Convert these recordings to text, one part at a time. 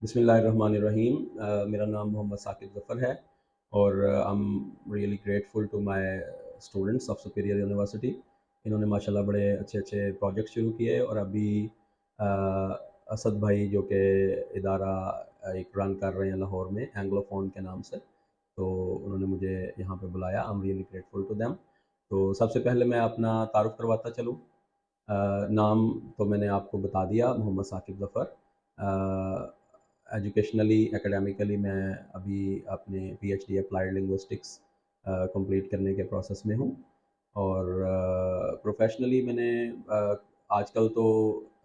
बिस्मिल्लाहिर्रहमानिर्रहीम। मेरा नाम मोहम्मद साकिब ज़फ़र है और I am really grateful to my students of Superior University. इन्होंने माशाल्लाह बड़े अच्छे अच्छे प्रोजेक्ट शुरू किए और अभी अ, असद भाई जो कि इदारा एक रन कर रहे हैं लाहौर में एंग्लोफोन के नाम से, तो उन्होंने मुझे यहाँ पे बुलाया। I am really grateful to them. तो सबसे पहले मैं अपना तारुफ़ करवाता चलूँ। नाम तो मैंने आपको बता दिया, मोहम्मद साकिब ज़फ़र। एजुकेशनली एकेडमिकली मैं अभी अपने पीएचडी अप्लाइड लिंग्विस्टिक्स कंप्लीट करने के प्रोसेस में हूँ। और प्रोफेशनली मैंने आजकल तो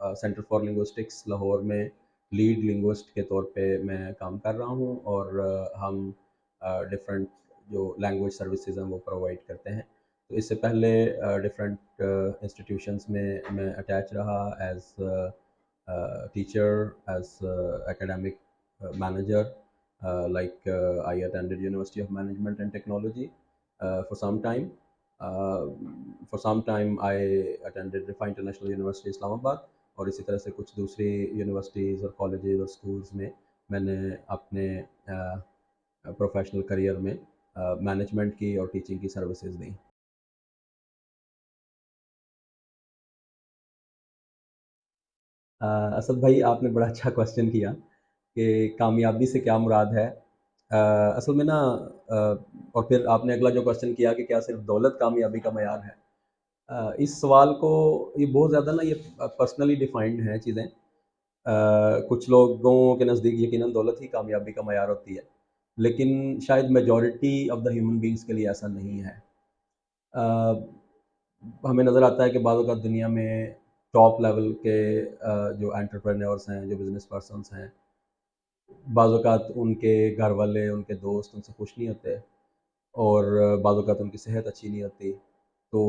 सेंटर फॉर लिंग्विस्टिक्स लाहौर में लीड लिंग्विस्ट के तौर पे मैं काम कर रहा हूँ और हम डिफरेंट जो लैंग्वेज सर्विसेज हैं वो प्रोवाइड करते हैं। तो इससे पहले डिफरेंट इंस्टीट्यूशंस में मैं अटैच रहा as teacher, as academic manager. I attended University of Management and Technology for some time. Uh, for some time I attended Rifa International University Islamabad और इसी तरह से कुछ दूसरी यूनिवर्सिटीज़ और कॉलेजेस और स्कूल्स में मैंने अपने प्रोफेशनल करियर में मैनेजमेंट की और टीचिंग की सर्विसेज दी। असद भाई, आपने बड़ा अच्छा क्वेश्चन किया कि कामयाबी से क्या मुराद है। असल में ना और फिर आपने अगला जो क्वेश्चन किया कि क्या सिर्फ दौलत कामयाबी का मयार है। इस सवाल को ये बहुत ज़्यादा ना ये पर्सनली डिफाइंड हैं चीज़ें। कुछ लोगों के नज़दीक यकीनन दौलत ही कामयाबी का मयार होती है, लेकिन शायद majority of the human beings के लिए ऐसा नहीं है। अ, हमें नज़र आता है कि बाज़ औक़ात दुनिया में टॉप लेवल के जो एंटरप्रेन्योर्स हैं, जो बिज़नेस पर्सन्स हैं, बाज़ औक़ात उनके घर वाले, उनके दोस्त उनसे खुश नहीं होते और बाज़ औक़ात उनकी सेहत अच्छी नहीं होती। तो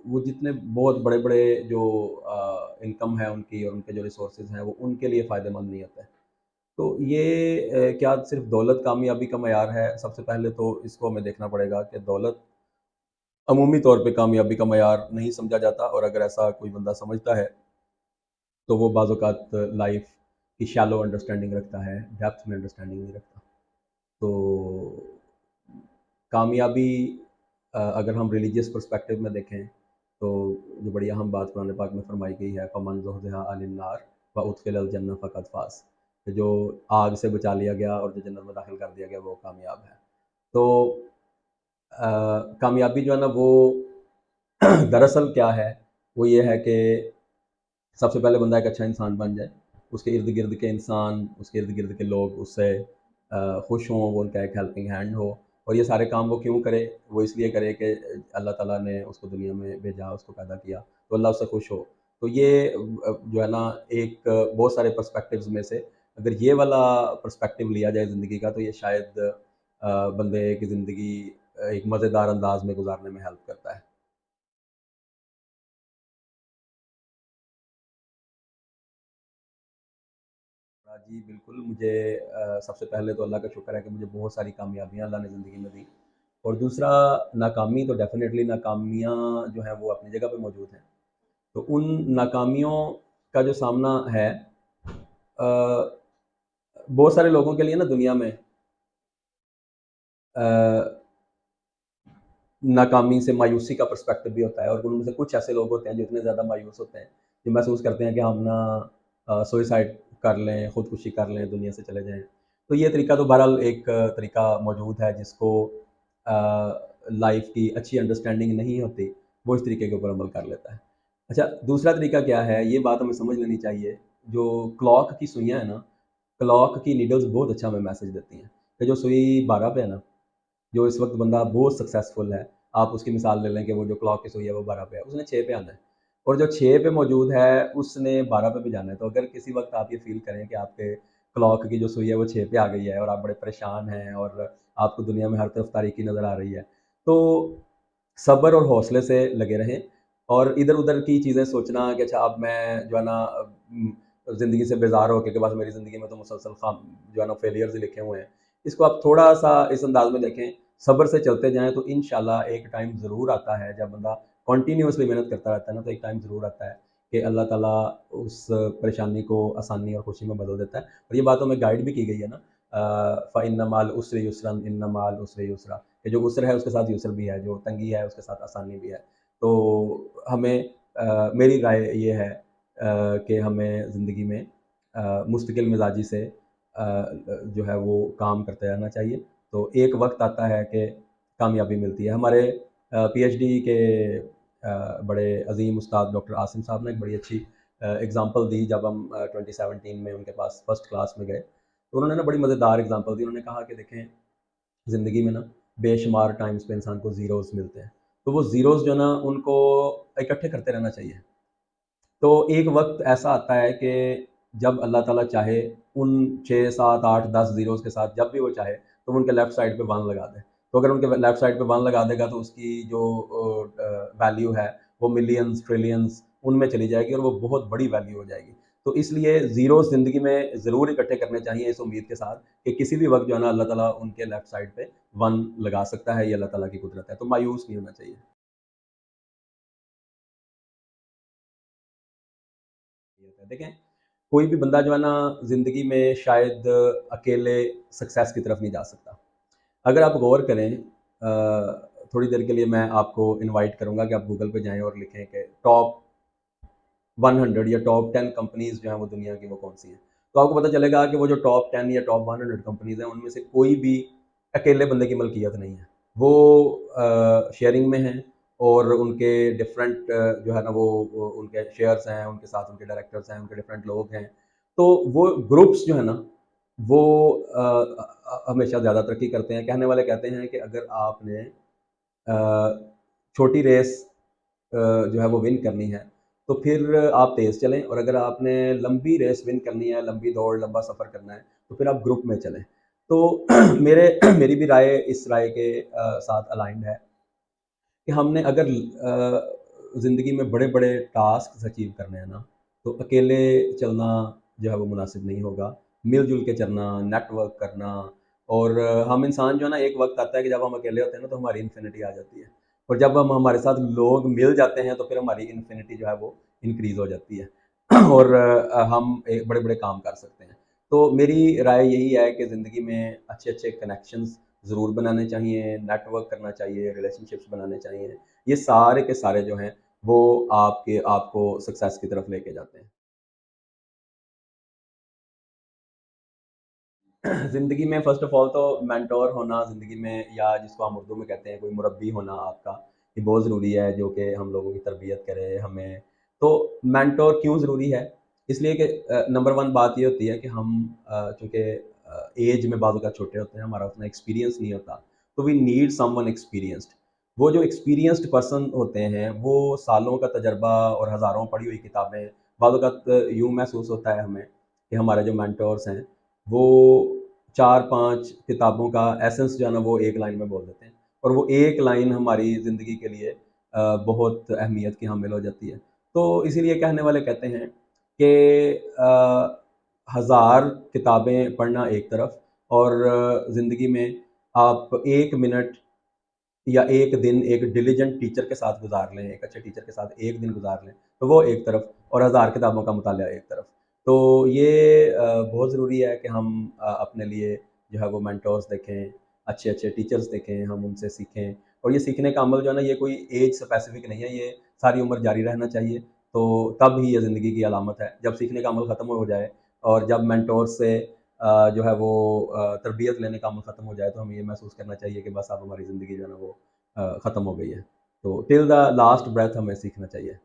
वो जितने बहुत बड़े-बड़े जो इनकम है उनकी और उनके जो रिसोर्सेज़ हैं, वो उनके लिए फ़ायदेमंद नहीं होते। तो ये क्या सिर्फ़ दौलत कामयाबी का मयार है? सबसे पहले तो इसको हमें देखना पड़ेगा कि दौलत अमूमी तौर पे कामयाबी का मयार नहीं समझा जाता और अगर ऐसा कोई बंदा समझता है, तो वो बाज़ औक़ात लाइफ़ की शैलो अंडरस्टैंडिंग रखता है, डेप्थ में अंडरस्टैंडिंग नहीं रखता। तो कामयाबी अगर हम रिलीजियस पर्सपेक्टिव में देखें, तो जो बड़ी अहम बात कुरान पाक में फरमाई गई है, फ़मन ज़ुहज़िहा अनिन नार व उदखिलल जन्नह फ़क़द फ़ाज़, कि जो आग से बचा लिया गया और जो जन्नत में दाखिल कर दिया गया वो कामयाब है। तो कामयाबी जो है ना वो दरअसल क्या है, वो ये है कि सबसे पहले बंदा एक अच्छा इंसान बन जाए, उसके इर्द-गिर्द के इंसान, उसके इर्द-गिर्द के लोग उससे खुश हों, वो उनका एक हेल्पिंग हैंड हो। और ये सारे काम वो क्यों करे? वो इसलिए करे कि अल्लाह ताला ने उसको दुनिया में भेजा, उसको पैदा किया, तो अल्लाह उससे खुश हो। तो ये जो है ना एक बहुत सारे पर्सपेक्टिव्स में से अगर ये वाला पर्सपेक्टिव लिया जाए ज़िंदगी का, तो ये शायद बंदे की ज़िंदगी एक मज़ेदार अंदाज़ में गुज़ारने में हेल्प करता है। जी, बिल्कुल। मुझे सबसे पहले तो अल्लाह का शुक्र है कि मुझे बहुत सारी कामयाबियाँ अल्लाह ने ज़िंदगी में दी और दूसरा नाकामी तो डेफ़िनेटली नाकामियाँ जो हैं वो अपनी जगह पे मौजूद हैं। तो उन नाकामियों का जो सामना है अ, बहुत सारे लोगों के लिए ना दुनिया में अ, नाकामी से मायूसी का पर्सपेक्टिव भी होता है और उनमें से कुछ ऐसे लोग होते हैं जो इतने ज़्यादा मायूस होते हैं, जो महसूस करते हैं कि हम ना सुसाइड कर लें, खुदकुशी कर लें, दुनिया से चले जाएँ। तो ये तरीका तो बहरहाल एक तरीका मौजूद है जिसको लाइफ़ की अच्छी अंडरस्टैंडिंग नहीं होती, वो इस तरीके के ऊपर अमल कर लेता है। अच्छा, दूसरा तरीका क्या है, ये बात हमें समझ लेनी चाहिए, जो क्लॉक की सुइयाँ हैं ना, क्लॉक की नीडल्स बहुत अच्छा हमें मैसेज देती हैं, कि जो सुई 12 पे है ना, जो इस वक्त बंदा बहुत सक्सेसफुल है, आप उसकी मिसाल ले लें कि वो जो क्लॉक की सुई है वो 12 पे है, उसने 6 पे आना है और जो 6 पे मौजूद है उसने 12 पे भी जाना है। तो अगर किसी वक्त आप ये फील करें कि आपके क्लॉक की जो सुई है वो 6 पे आ गई है और आप बड़े परेशान हैं और आपको दुनिया में हर तरफ तारीकी नज़र आ रही है, तो सब्र और हौसले से लगे रहें और इधर-उधर की चीज़ें सोचना कि अच्छा अब मैं जो है ना ज़िंदगी से बेज़ार हो के बस मेरी ज़िंदगी में तो मुसलसल खाम जो है ना फेलियर्स ही लिखे हुए हैं। इसको आप थोड़ा-सा इस अंदाज़ में देखें, सब्र से चलते जाएँ तो इंशाल्लाह एक टाइम ज़रूर आता है जब बंदा कंटीन्यूअसली मेहनत करता रहता है ना, तो एक टाइम ज़रूर आता है کہ اللہ ताला उस परेशानी को आसानी और खुशी में बदल देता है। और ये बात हमें गाइड भी की गई है ना, फ़इन्न माल उस्रि युस्रन इन्न माल उस्रि युस्रा, कि जो उसर है उसके साथ युसर भी है, जो तंगी है उसके साथ आसानी भी है। तो हमें मेरी राय ये है कि हमें ज़िंदगी में मुस्तकिल मिजाजी से जो है वो काम करते रहना चाहिए। तो एक वक्त आता है कि कामयाबी मिलती है। हमारे पीएचडी के बड़े अजीम उस्ताद डॉक्टर आसिम साहब ने एक बड़ी अच्छी एग्ज़ाम्पल दी जब हम 2017 में उनके पास फर्स्ट क्लास में गए, तो उन्होंने ना बड़ी मज़ेदार एग्ज़ाम्पल दी। उन्होंने कहा कि देखें, ज़िंदगी में ना बेशुमार टाइम्स पे इंसान को ज़ीरोज़ मिलते हैं, तो वो ज़ीरोज़ जो ना उनको इकट्ठे करते रहना चाहिए। तो एक वक्त ऐसा आता है कि जब अल्लाह ताला चाहे उन 6, 7, 8, 10 ज़ीरोज़ के साथ जब भी वो चाहे तो वो उनके लेफ़्ट साइड पे 1 लगा दे। तो अगर उनके लेफ़्ट साइड पे 1 लगा देगा तो उसकी जो वैल्यू है वो मिलियंस, ट्रिलियंस उनमें चली जाएगी और वो बहुत बड़ी वैल्यू हो जाएगी। तो इसलिए ज़ीरोज़ ज़िंदगी में ज़रूर इकट्ठे करने चाहिए इस उम्मीद के साथ कि किसी भी वक्त जो है ना अल्लाह ताला उनके लेफ़्ट साइड पे 1 लगा सकता है, ये अल्लाह ताला की कुदरत है। तो मायूस नहीं होना चाहिए। देखें, कोई भी बंदा जो है ना ज़िंदगी में शायद अकेले सक्सेस की तरफ नहीं जा सकता। अगर आप गौर करें, थोड़ी देर के लिए मैं आपको इनवाइट करूँगा कि आप गूगल पे जाएँ और लिखें कि टॉप 100 या टॉप 10 कंपनीज़ जो हैं वो दुनिया की वो कौन-सी हैं। तो आपको पता चलेगा कि वो जो टॉप 10 या टॉप 100 कंपनीज़ हैं, उनमें से कोई भी अकेले बंदे की मलकियत नहीं है। वो शेयरिंग में हैं और उनके डिफरेंट जो है ना वो उनके शेयर्स हैं, उनके साथ उनके डायरेक्टर्स हैं, उनके डिफरेंट लोग हैं। तो वो ग्रुप्स जो है ना, वो हमेशा ज़्यादा तरक्की करते हैं। कहने वाले कहते हैं कि अगर आपने छोटी रेस जो है वो विन करनी है, तो फिर आप तेज़ चलें, और अगर आपने लंबी रेस विन करनी है, लंबी दौड़, लंबा सफ़र करना है, तो फिर आप ग्रुप में चलें। तो मेरे मेरी भी राय इस राय के साथ अलाइन्ड है कि हमने अगर ज़िंदगी में बड़े-बड़े टास्क अचीव करने हैं ना, तो अकेले चलना जो है वो मुनासिब नहीं होगा। मिल-जुल के चलना, नेटवर्क करना, और हम इंसान जो है ना, एक वक़्त आता है कि जब हम अकेले होते हैं ना तो हमारी इन्फिनिटी आ जाती है। और जब हम हमारे साथ लोग मिल जाते हैं तो फिर हमारी इन्फिनिटी जो है वो इंक्रीज़ हो जाती है और हम एक बड़े-बड़े काम कर सकते हैं। तो मेरी राय यही है कि ज़िंदगी में अच्छे-अच्छे कनेक्शंस ज़रूर बनाने चाहिए, नेटवर्क करना चाहिए, रिलेशनशिप्स बनाने चाहिए। ये सारे के सारे जो हैं, वो आपको सक्सेस की तरफ लेके जाते हैं। ज़िंदगी में फ़र्स्ट ऑफ़ ऑल तो मेंटर होना ज़िंदगी में, या जिसको हम उर्दू में कहते हैं कोई मुरब्बी होना आपका, ये बहुत ज़रूरी है, जो कि हम लोगों की तरबियत करे हमें। तो मेंटर क्यों ज़रूरी है? इसलिए कि नंबर 1 बात ये होती है कि हम चूँकि ऐज में बाज़ औक़ात छोटे होते हैं, हमारा उतना एक्सपीरियंस नहीं होता, तो वी नीड समवन एक्सपीरियंस्ड। वो जो एक्सपीरियंस्ड पर्सन होते हैं, वो सालों का तजुर्बा और हज़ारों पढ़ी हुई किताबें, बाज़ औक़ात यूँ महसूस होता है हमें कि हमारे जो मेंटर्स हैं, वो 4-5 किताबों का एसेंस जो है ना वो एक लाइन में बोल देते हैं, और वो एक लाइन हमारी ज़िंदगी के लिए बहुत अहमियत की हामिल हो जाती है। तो इसीलिए कहने वाले कहते हैं कि हज़ार किताबें पढ़ना एक तरफ, और ज़िंदगी में आप 1 मिनट या 1 दिन एक डिलिजेंट टीचर के साथ गुज़ार लें, एक अच्छे टीचर के साथ 1 दिन गुज़ार लें, तो वो एक तरफ, और हज़ार किताबों का मुतालिया एक तरफ। तो ये बहुत ज़रूरी है कि हम अपने लिए जो है वो मेंटर्स देखें, अच्छे-अच्छे टीचर्स देखें, हम उनसे सीखें, और ये सीखने का अमल जो है ना, ये कोई ऐज स्पेसिफ़िक नहीं है, ये सारी उम्र जारी रहना चाहिए। तो तब ही ये ज़िंदगी की अलामत है। जब सीखने का अमल ख़त्म हो जाए और जब मेंटोर्स से जो है वो तरबियत लेने का अमल ख़त्म हो जाए, तो हमें ये महसूस करना चाहिए कि बस अब हमारी ज़िंदगी जो है ना वो ख़त्म हो गई है। तो टिल द लास्ट ब्रेथ हमें सीखना चाहिए।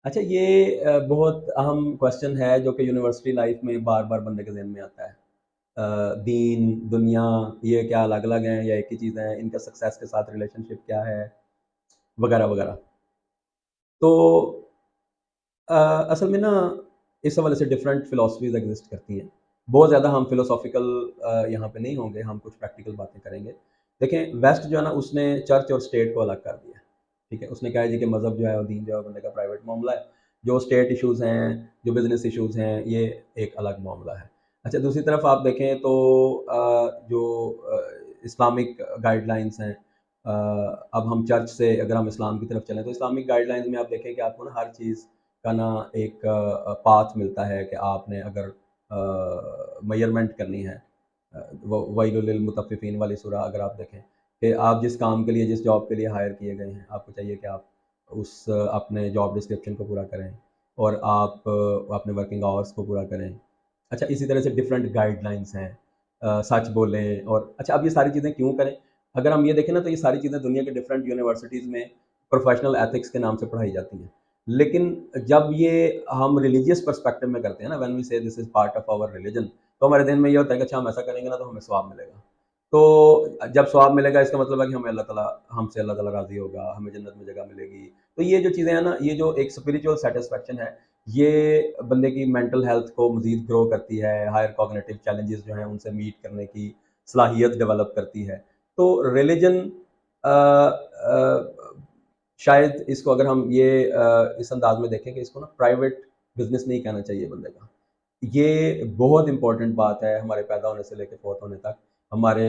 अच्छा, ये बहुत अहम क्वेश्चन है जो कि यूनिवर्सिटी लाइफ़ में बार-बार बंदे के ज़हन में आता है। दीन, दुनिया, ये क्या अलग-अलग हैं या एक ही चीज़ है? इनका सक्सेस के साथ रिलेशनशिप क्या है? वगैरह-वगैरह। तो अ, असल में ना इस हवाले से डिफरेंट फ़िलॉसफ़ीज़ एग्ज़िस्ट करती हैं। बहुत ज़्यादा हम फ़िलोसॉफ़िकल यहाँ पे नहीं होंगे, हम कुछ प्रैक्टिकल बातें करेंगे। देखें, वेस्ट जो है ना उसने चर्च और स्टेट को अलग कर दिया है, ठीक है? उसने कहा है जी कि मज़हब जो है और दीन जो है बंदे का प्राइवेट मामला है। जो स्टेट इश्यूज़ हैं, जो बिज़नेस इश्यूज़ हैं, ये एक अलग मामला है। अच्छा, दूसरी तरफ आप देखें तो जो اسلامک گائیڈ لائنس ہیں. اب ہم چرچ سے اگر ہم اسلام کی طرف چلیں تو اسلامک گائیڈ لائنس میں آپ دیکھیں کہ آپ کو نا ہر چیز کا نا ایک پاتھ ملتا ہے کہ آپ نے اگر میئرمنٹ کرنی ہے. ویل للمطففین والی سورہ اگر آپ دیکھیں کہ آپ جس کام کے لیے جس جاب کے لیے ہائر کیے گئے ہیں آپ کو چاہیے کہ آپ اس اپنے جاب ڈسکرپشن کو پورا کریں اور آپ اپنے ورکنگ آورس کو پورا کریں. اچھا اسی طرح سے ڈفرینٹ گائیڈ لائنس ہیں. سچ بولیں. اور اچھا اب یہ ساری چیزیں کیوں کریں؟ اگر ہم یہ دیکھیں نا تو یہ ساری چیزیں دنیا کے ڈفرینٹ یونیورسٹیز میں پروفیشنل ایتھکس کے نام سے پڑھائی جاتی ہیں. لیکن جب یہ ہم ریلیجیس پرسپیکٹو میں کرتے ہیں نا، when we say this is part of our religion, تو ہمارے ذہن میں یہ ہوتا ہے کہ اچھا ہم ایسا کریں گے نا تو ہمیں ثواب ملے گا. تو جب ثواب ملے گا اس کا مطلب ہے کہ ہمیں ہم سے اللہ تعالیٰ راضی ہوگا، ہمیں جنت میں جگہ ملے گی. تو یہ جو چیزیں ہیں نا، یہ جو ایک اسپریچول سیٹسفیکشن ہے، یہ بندے کی مینٹل ہیلتھ کو مزید گرو کرتی ہے. ہائر کوگنیٹو چیلنجز جو ہیں ان سے میٹ کرنے کی صلاحیت ڈیولپ کرتی ہے. تو ریلیجن شاید اس کو اگر ہم یہ اس انداز میں دیکھیں کہ اس کو نا پرائیویٹ بزنس نہیں کہنا چاہیے بندے کا. یہ بہت امپورٹنٹ بات ہے ہمارے پیدا ہونے سے لے کے فوت ہونے تک. ہمارے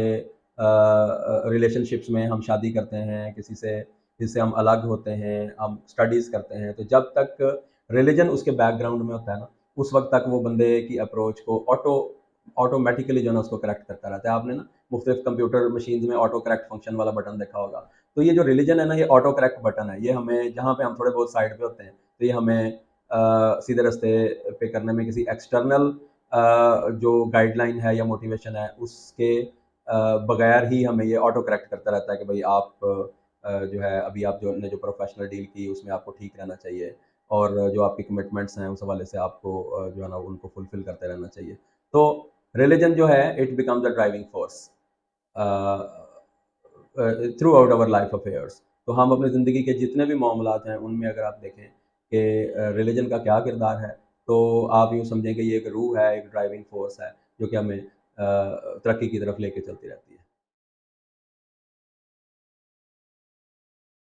ریلیشن شپس میں ہم شادی کرتے ہیں کسی سے، جس سے ہم الگ ہوتے ہیں، ہم اسٹڈیز کرتے ہیں، تو جب تک ریلیجن اس کے بیک گراؤنڈ میں ہوتا ہے نا، اس وقت تک وہ بندے کی اپروچ کو آٹومیٹیکلی جو ہے نا اس کو کریکٹ کرتا رہتا ہے. آپ نے نا مختلف کمپیوٹر مشینز میں آٹو کریکٹ فنکشن والا بٹن دیکھا ہوگا. تو یہ جو ریلیجن ہے نا، یہ آٹو کریکٹ بٹن ہے. یہ ہمیں جہاں پہ ہم تھوڑے بہت سائڈ پہ ہوتے ہیں تو یہ ہمیں سیدھے رستے پہ کرنے میں کسی ایکسٹرنل جو گائیڈ لائن ہے یا موٹیویشن ہے اس کے بغیر ہی ہمیں یہ آٹو کریکٹ کرتا رہتا ہے کہ بھائی آپ جو ہے ابھی آپ جو نے جو پروفیشنل ڈیل کی اس میں آپ کو ٹھیک رہنا چاہیے، اور جو آپ کی کمٹمنٹس ہیں اس حوالے سے آپ کو جو ہے نا ان کو فلفل کرتے رہنا چاہیے. تو ریلیجن جو ہے it becomes a driving force throughout our life affairs. تو ہم اپنی زندگی کے جتنے بھی معاملات ہیں ان میں اگر آپ دیکھیں کہ ریلیجن کا کیا کردار ہے، تو آپ یوں سمجھیں کہ یہ ایک روح ہے، ایک ڈرائیونگ فورس ہے جو کہ ہمیں ترقی کی طرف لے کے چلتی رہتی ہے.